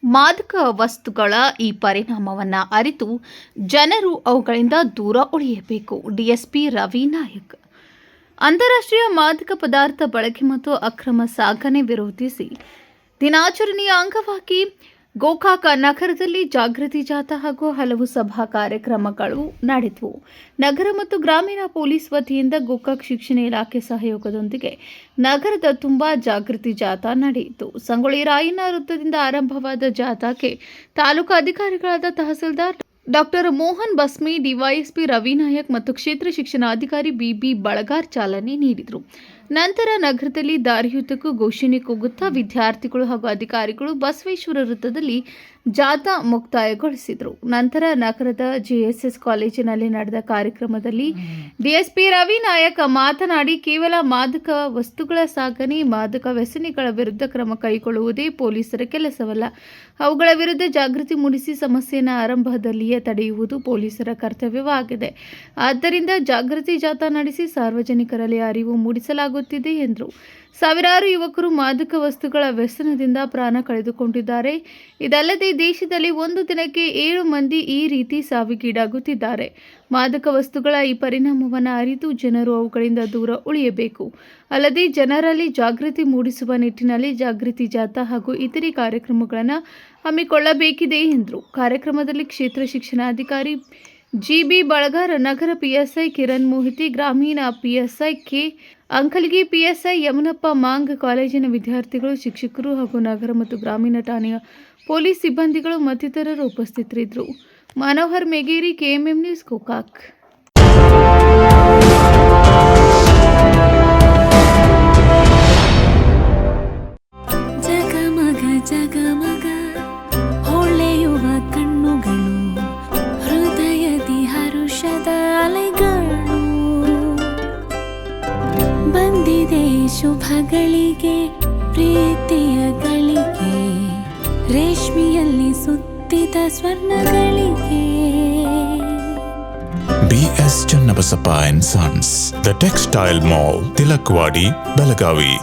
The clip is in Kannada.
ಮಾದಕ ವಸ್ತುಗಳ ಈ ಪರಿಣಾಮವನ್ನು ಅರಿತು ಜನರು ಅವುಗಳಿಂದ ದೂರ ಉಳಿಯಬೇಕು. ಡಿಎಸ್ಪಿ ರವಿ ನಾಯಕ್. ಅಂತಾರಾಷ್ಟ್ರೀಯ ಮಾದಕ ಪದಾರ್ಥ ಬಳಕೆ ಮತ್ತು ಅಕ್ರಮ ಸಾಗಣೆ ವಿರೋಧಿಸಿ ದಿನಾಚರಣೆಯ ಅಂಗವಾಗಿ ಗೋಕಾಕ ನಗರದಲ್ಲಿ ಜಾಗೃತಿ ಜಾಥಾ ಹಾಗೂ ಹಲವು ಸಭಾ ಕಾರ್ಯಕ್ರಮಗಳು ನಡೆದವು. ನಗರ ಮತ್ತು ಗ್ರಾಮೀಣ ಪೊಲೀಸ್ ವತಿಯಿಂದ ಗೋಕಾಕ್ ಶಿಕ್ಷಣ ಇಲಾಖೆ ಸಹಯೋಗದೊಂದಿಗೆ ನಗರದ ತುಂಬಾ ಜಾಗೃತಿ ಜಾಥಾ ನಡೆಯಿತು. ಸಂಗೊಳ್ಳಿ ರಾಯಣ್ಣ ವೃತ್ತದಿಂದ ಆರಂಭವಾದ ಜಾಥಾಕ್ಕೆ ತಾಲೂಕು ಅಧಿಕಾರಿಗಳಾದ ತಹಸೀಲ್ದಾರ್ ಡಾಕ್ಟರ್ ಮೋಹನ್ ಬಸ್ಮಿ, ಡಿವೈಎಸ್ಪಿ ರವಿ ನಾಯಕ್ ಮತ್ತು ಕ್ಷೇತ್ರ ಶಿಕ್ಷಣಾಧಿಕಾರಿ ಬಿಬಿ ಬಳಗಾರ್ ಚಾಲನೆ ನೀಡಿದರು. ನಂತರ ನಗರದಲ್ಲಿ ದಾರಿಯುದ್ದಕ್ಕೂ ಘೋಷಣೆ ಕೂಗುತ್ತಾ ವಿದ್ಯಾರ್ಥಿಗಳು ಹಾಗೂ ಅಧಿಕಾರಿಗಳು ಬಸವೇಶ್ವರ ವೃತ್ತದಲ್ಲಿ ಜಾಥಾ ಮುಕ್ತಾಯಗೊಳಿಸಿದರು. ನಂತರ ನಗರದ ಜೆಎಸ್ಎಸ್ ಕಾಲೇಜಿನಲ್ಲಿ ನಡೆದ ಕಾರ್ಯಕ್ರಮದಲ್ಲಿ ಡಿಎಸ್ಪಿ ರವಿ ನಾಯಕ್ ಮಾತನಾಡಿ, ಕೇವಲ ಮಾದಕ ವಸ್ತುಗಳ ಸಾಗಣೆ, ಮಾದಕ ವ್ಯಸನಿಗಳ ವಿರುದ್ಧ ಕ್ರಮ ಕೈಗೊಳ್ಳುವುದೇ ಪೊಲೀಸರ ಕೆಲಸವಲ್ಲ. ಅವುಗಳ ವಿರುದ್ಧ ಜಾಗೃತಿ ಮೂಡಿಸಿ ಸಮಸ್ಯೆಯನ್ನು ಆರಂಭದಲ್ಲಿಯೇ ತಡೆಯುವುದು ಪೊಲೀಸರ ಕರ್ತವ್ಯವಾಗಿದೆ. ಆದ್ದರಿಂದ ಜಾಗೃತಿ ಜಾಥಾ ನಡೆಸಿ ಸಾರ್ವಜನಿಕರಲ್ಲಿ ಅರಿವು ಮೂಡಿಸಲಾಗುತ್ತಿದೆ ಎಂದರು. ಸಾವಿರಾರು ಯುವಕರು ಮಾದಕ ವಸ್ತುಗಳ ವ್ಯಸನದಿಂದ ಪ್ರಾಣ ಕಳೆದುಕೊಂಡಿದ್ದಾರೆ. ಇದಲ್ಲದೆ ದೇಶದಲ್ಲಿ ಒಂದು ದಿನಕ್ಕೆ 7 ಮಂದಿ ಈ ರೀತಿ ಸಾವಿಗೀಡಾಗುತ್ತಿದ್ದಾರೆ. ಮಾದಕ ವಸ್ತುಗಳ ಈ ಪರಿಣಾಮವನ್ನು ಅರಿತು ಜನರು ಅವುಗಳಿಂದ ದೂರ ಉಳಿಯಬೇಕು. ಅಲ್ಲದೆ ಜನರಲ್ಲಿ ಜಾಗೃತಿ ಮೂಡಿಸುವ ನಿಟ್ಟಿನಲ್ಲಿ ಜಾಗೃತಿ ಜಾಥಾ ಹಾಗೂ ಇತರೆ ಕಾರ್ಯಕ್ರಮಗಳನ್ನು ಹಮ್ಮಿಕೊಳ್ಳಬೇಕಿದೆ ಎಂದರು. ಕಾರ್ಯಕ್ರಮದಲ್ಲಿ ಕ್ಷೇತ್ರ ಶಿಕ್ಷಣಾಧಿಕಾರಿ ಜಿಬಿ ಬಳಗಾರ್, ನಗರ ಪಿಎಸ್ಐ ಕಿರಣ್ ಮೋಹಿತಿ, ಗ್ರಾಮೀಣ PSI K ಅಂಕಲ್ಗಿ, PSI Yamanappa Maang, ಕಾಲೇಜಿನ ವಿದ್ಯಾರ್ಥಿಗಳು, ಶಿಕ್ಷಕರು ಹಾಗೂ ನಗರ ಮತ್ತು ಗ್ರಾಮೀಣ ಠಾಣೆಯ ಪೊಲೀಸ್ ಸಿಬ್ಬಂದಿಗಳು ಮತ್ತಿತರರು ಉಪಸ್ಥಿತರಿದ್ದರು. Manohar Megeri, KMM news, Gokak. ಜಗಮಗ ಹೊಳೆಯುವ ಕಣ್ಣುಗಳು, ಹೃದಯದಿ ಹರುಷದ ಅಲೆಗಳು. ಬಂದಿದೆ ಶುಭಗಳಿಗೆ, ಪ್ರೀತಿಯ ಗಳಿಗೆ, ರೇಷ್ಮೆಯಲ್ಲಿ ಸುತ್ತಿದ ಸ್ವರ್ಣಗಳಿಗೆ. BS Channabasappa and Sons, The Textile Mall, Tilakvadi, Belagavi.